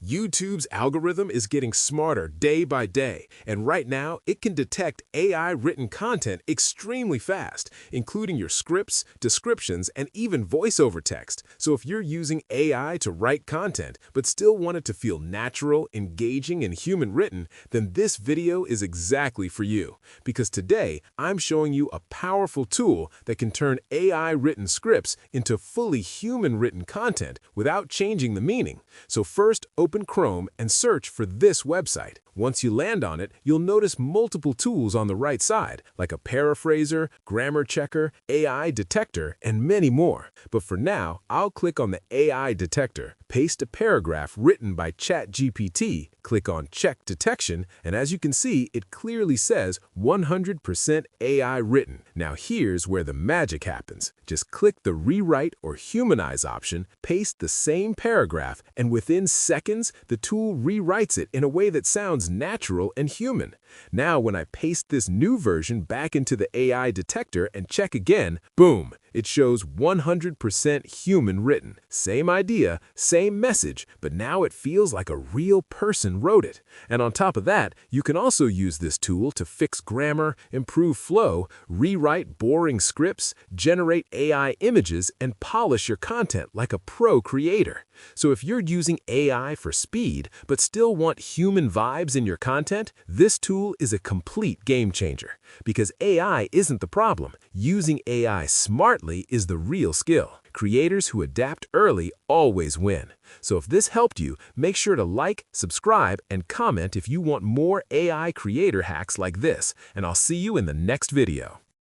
YouTube's algorithm is getting smarter day by day, and right now it can detect AI-written content extremely fast, including your scripts, descriptions, and even voiceover text. So if you're using AI to write content but still want it to feel natural, engaging, and human-written, then this video is exactly for you. Because today, I'm showing you a powerful tool that can turn AI-written scripts into fully human-written content without changing the meaning. So first, open Chrome and search for this website. Once you land on it, you'll notice multiple tools on the right side, like a paraphraser, grammar checker, AI detector, and many more. But for now, I'll click on the AI detector, paste a paragraph written by ChatGPT, click on Check Detection, and as you can see, it clearly says 100% AI written. Now here's where the magic happens. Just click the Rewrite or Humanize option, paste the same paragraph, and within seconds, the tool rewrites it in a way that sounds natural and human. Now, when I paste this new version back into the AI detector and check again, boom, it shows 100% human written. Same idea, same message, but now it feels like a real person wrote it. And on top of that, you can also use this tool to fix grammar, improve flow, rewrite boring scripts, generate AI images, and polish your content like a pro creator. So if you're using AI for speed, but still want human vibes in your content, this tool is a complete game changer. Because AI isn't the problem. Using AI smartly is the real skill. Creators who adapt early always win. So if this helped you, make sure to like, subscribe, and comment if you want more AI creator hacks like this, and I'll see you in the next video.